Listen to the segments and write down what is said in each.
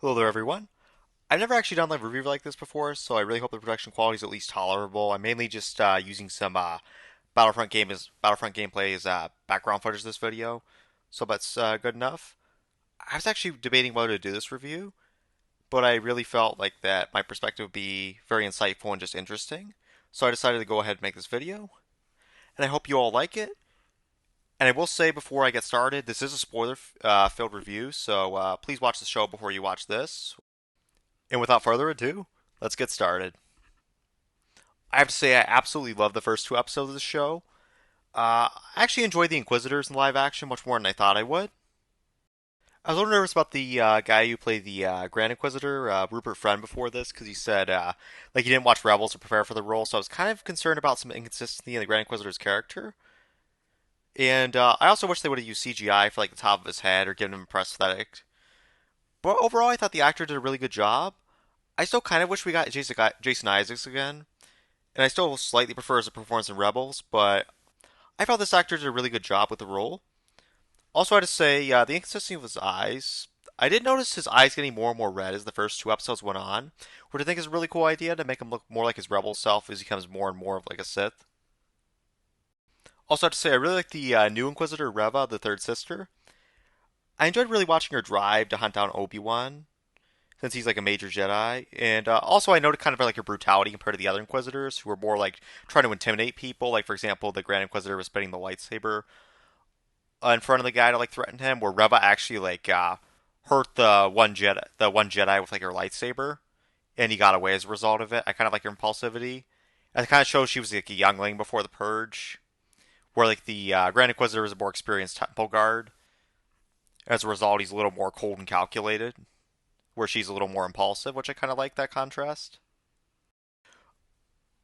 Hello there, everyone. I've never actually done live review like this before, so I really hope the production quality is at least tolerable. I'm mainly just using some Battlefront gameplay as background footage of this video, so that's good enough. I was actually debating whether to do this review, but I really felt like that my perspective would be very insightful and just interesting, so I decided to go ahead and make this video, and I hope you all like it. And I will say before I get started, this is a spoiler-filled review, so please watch the show before you watch this. And without further ado, let's get started. I have to say, I absolutely love the first two episodes of the show. I actually enjoyed the Inquisitors in live action much more than I thought I would. I was a little nervous about the guy who played the Grand Inquisitor, Rupert Friend, before this, because he said like he didn't watch Rebels to prepare for the role, so I was kind of concerned about some inconsistency in the Grand Inquisitor's character. And I also wish they would have used CGI for like the top of his head or given him a prosthetic. But overall, I thought the actor did a really good job. I still kind of wish we got Jason Isaacs again, and I still slightly prefer his performance in Rebels, but I felt this actor did a really good job with the role. Also, I had to say, the inconsistency of his eyes. I did notice his eyes getting more and more red as the first two episodes went on, which I think is a really cool idea to make him look more like his Rebel self as he becomes more and more of like a Sith. Also, I have to say, I really like the new Inquisitor Reva, the third sister. I enjoyed really watching her drive to hunt down Obi-Wan, since he's like a major Jedi. And also, I noted kind of like her brutality compared to the other Inquisitors, who were more like trying to intimidate people. Like, for example, the Grand Inquisitor was spinning the lightsaber in front of the guy to like threaten him, where Reva actually like hurt the one Jedi with like her lightsaber, and he got away as a result of it. I kind of like her impulsivity. And it kind of shows she was like a youngling before the Purge, where like the Grand Inquisitor was a more experienced temple guard. As a result, he's a little more cold and calculated, where she's a little more impulsive, which I kind of like that contrast.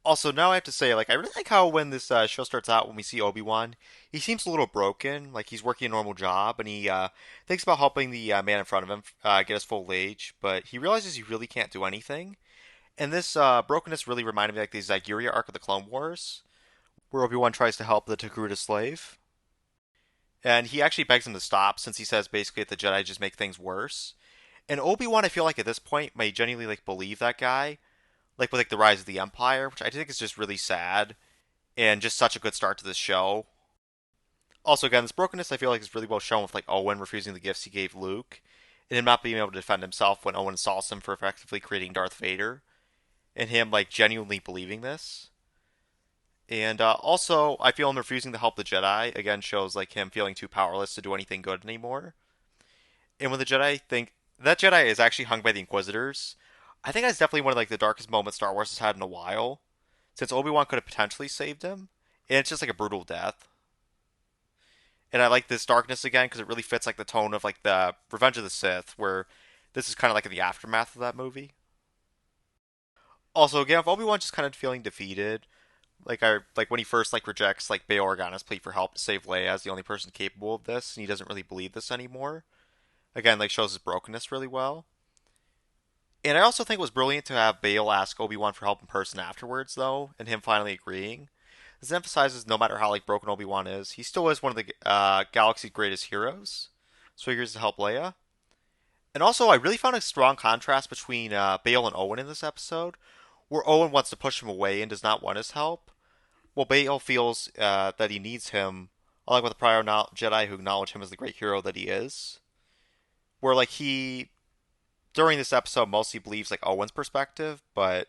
Also, now I have to say, like, I really like how when this show starts out, when we see Obi-Wan, he seems a little broken, like he's working a normal job, and he thinks about helping the man in front of him get his full age, but he realizes he really can't do anything. And this brokenness really reminded me like the Zygeria arc of the Clone Wars, where Obi-Wan tries to help the Togruta slave, and he actually begs him to stop, since he says basically that the Jedi just make things worse. And Obi-Wan, I feel like at this point, may genuinely like believe that guy, like with like the rise of the Empire, which I think is just really sad and just such a good start to this show. Also, again, this brokenness I feel like is really well shown with like Owen refusing the gifts he gave Luke, and him not being able to defend himself when Owen assaults him for effectively creating Darth Vader, and him like genuinely believing this. And also, I feel him refusing to help the Jedi again shows like him feeling too powerless to do anything good anymore. And when the Jedi think that Jedi is actually hung by the Inquisitors, I think that's definitely one of like the darkest moments Star Wars has had in a while, since Obi Wan could have potentially saved him, and it's just like a brutal death. And I like this darkness again because it really fits like the tone of like the Revenge of the Sith, where this is kind of like in the aftermath of that movie. Also, again, if Obi Wan just kind of feeling defeated, like when he first like rejects like Bail Organa's plea for help to save Leia as the only person capable of this, and he doesn't really believe this anymore. Again, like shows his brokenness really well. And I also think it was brilliant to have Bail ask Obi-Wan for help in person afterwards, though, and him finally agreeing. This emphasizes no matter how like broken Obi-Wan is, he still is one of the galaxy's greatest heroes. So he agrees to help Leia. And also, I really found a strong contrast between Bail and Owen in this episode, where Owen wants to push him away and does not want his help, while Bail feels that he needs him, along with the prior Jedi who acknowledge him as the great hero that he is. Where like he during this episode mostly believes like Owen's perspective, but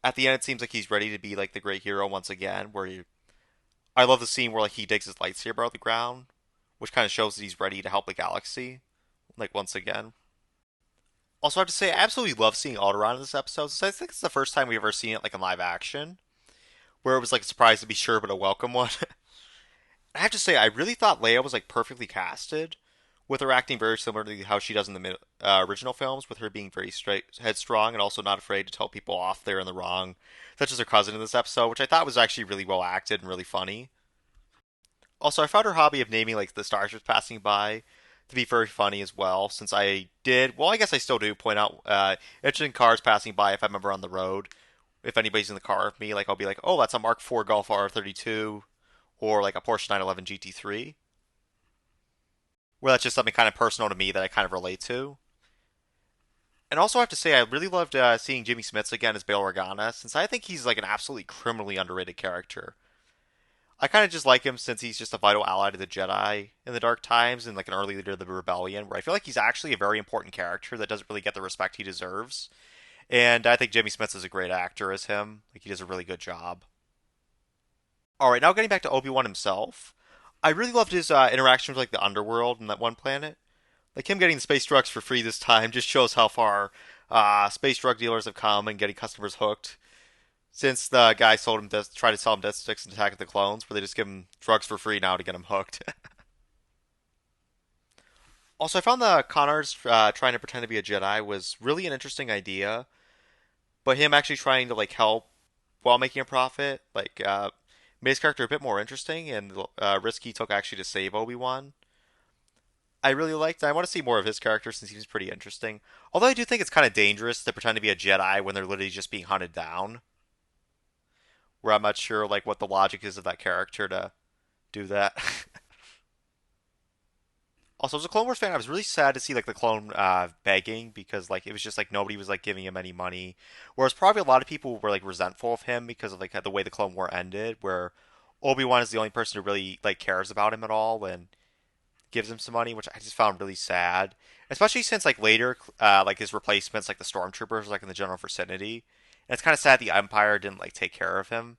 at the end it seems like he's ready to be like the great hero once again. I love the scene where like he digs his lightsaber out of the ground, which kind of shows that he's ready to help the galaxy, like once again. Also, I have to say, I absolutely love seeing Alderaan in this episode. So I think it's the first time we've ever seen it like in live action, where it was like a surprise to be sure, but a welcome one. I have to say, I really thought Leia was like perfectly casted, with her acting very similar to how she does in the original films, with her being very straight, headstrong, and also not afraid to tell people off they're in the wrong, such as her cousin in this episode, which I thought was actually really well acted and really funny. Also, I found her hobby of naming like the stars just passing by to be very funny as well, since I did, well, I guess I still do point out interesting cars passing by if I'm ever on the road. If anybody's in the car with me, like I'll be like, oh, that's a Mark IV Golf R32, or like a Porsche 911 GT3, where that's just something kind of personal to me that I kind of relate to. And also, I have to say, I really loved seeing Jimmy Smits again as Bail Organa, since I think he's like an absolutely criminally underrated character. I kind of just like him since he's just a vital ally to the Jedi in the Dark Times and like an early leader of the Rebellion, where I feel like he's actually a very important character that doesn't really get the respect he deserves. And I think Jimmy Smits is a great actor as him. Like he does a really good job. All right, now getting back to Obi-Wan himself, I really loved his interaction with like the underworld and that one planet. Like him getting the space drugs for free this time just shows how far space drug dealers have come and getting customers hooked. Since the guy sold him tried to sell him death sticks in Attack of the Clones, where they just give him drugs for free now to get him hooked. Also, I found the con artist trying to pretend to be a Jedi was really an interesting idea, but him actually trying to like help while making a profit, made his character a bit more interesting and risk he took actually to save Obi-Wan. I really liked. I want to see more of his character since he was pretty interesting. Although I do think it's kind of dangerous to pretend to be a Jedi when they're literally just being hunted down. Where I'm not sure like what the logic is of that character to do that. Also, as a Clone Wars fan, I was really sad to see like the clone begging because like it was just like nobody was like giving him any money. Whereas probably a lot of people were like resentful of him because of like the way the Clone War ended, where Obi-Wan is the only person who really like cares about him at all and gives him some money, which I just found really sad. Especially since like later, like his replacements, like the stormtroopers, like in the general vicinity, and it's kind of sad the Empire didn't like take care of him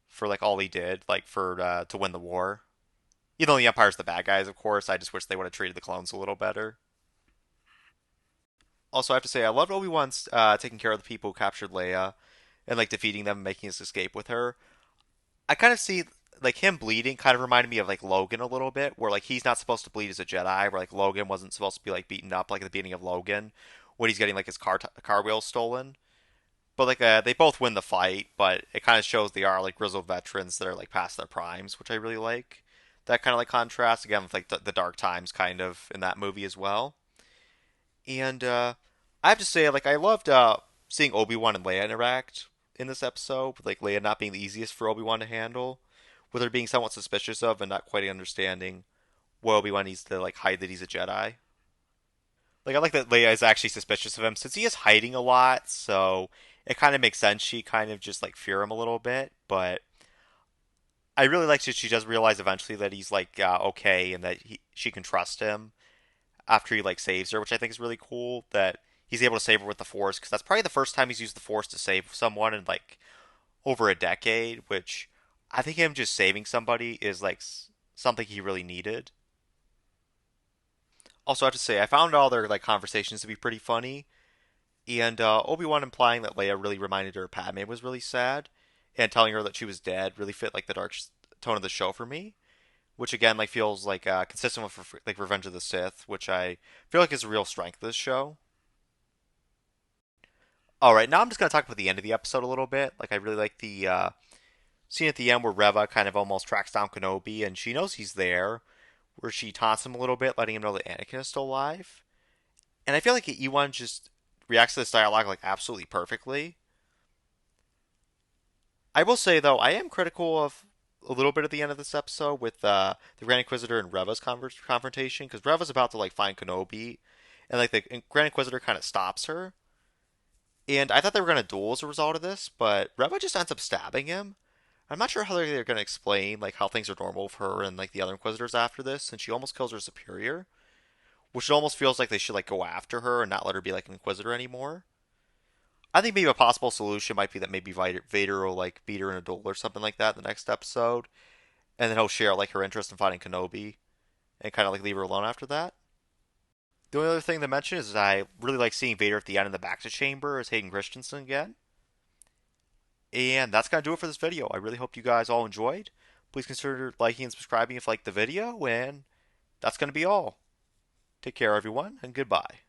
for like all he did, like for to win the war. Even though the Empire's the bad guys, of course, I just wish they would have treated the clones a little better. Also, I have to say, I loved Obi-Wan's taking care of the people who captured Leia and like defeating them and making his escape with her. I kind of see like him bleeding kind of reminded me of like Logan a little bit, where like he's not supposed to bleed as a Jedi, where like Logan wasn't supposed to be like beaten up like at the beginning of Logan when he's getting like his car wheels stolen. But like they both win the fight, but it kind of shows they are like grizzled veterans that are like past their primes, which I really like. That kind of like contrast again with like the dark times kind of in that movie as well. And I have to say, like I loved seeing Obi Wan and Leia interact in this episode, with like Leia not being the easiest for Obi Wan to handle, with her being somewhat suspicious of and not quite understanding what Obi Wan needs to like hide that he's a Jedi. Like I like that Leia is actually suspicious of him since he is hiding a lot, so it kind of makes sense she kind of just like fear him a little bit. But I really like that she does realize eventually that he's like okay and that she can trust him after he like saves her, which I think is really cool. That he's able to save her with the Force because that's probably the first time he's used the Force to save someone in like over a decade. Which I think him just saving somebody is like something he really needed. Also, I have to say I found all their like conversations to be pretty funny. And Obi Wan implying that Leia really reminded her of Padme was really sad, and telling her that she was dead really fit like the dark tone of the show for me. Which again like feels like consistent with like Revenge of the Sith, which I feel like is a real strength of this show. All right, now I'm just gonna talk about the end of the episode a little bit. Like I really like the scene at the end where Reva kind of almost tracks down Kenobi, and she knows he's there, where she taunts him a little bit, letting him know that Anakin is still alive. And I feel like Ewan just reacts to this dialogue like absolutely perfectly. I will say though, I am critical of a little bit at the end of this episode with the Grand Inquisitor and Reva's confrontation because Reva's about to like find Kenobi, and like the Grand Inquisitor kind of stops her. And I thought they were going to duel as a result of this, but Reva just ends up stabbing him. I'm not sure how they're going to explain like how things are normal for her and like the other Inquisitors after this, and she almost kills her superior, which it almost feels like they should like go after her and not let her be like an Inquisitor anymore. I think maybe a possible solution might be that maybe Vader will like beat her in a duel or something like that in the next episode, and then he'll share like her interest in fighting Kenobi and kind of like leave her alone after that. The only other thing to mention is I really like seeing Vader at the end in the Bacta chamber as Hayden Christensen again. And that's gonna do it for this video. I really hope you guys all enjoyed. Please consider liking and subscribing if you liked the video, and that's gonna be all. Take care, everyone, and goodbye.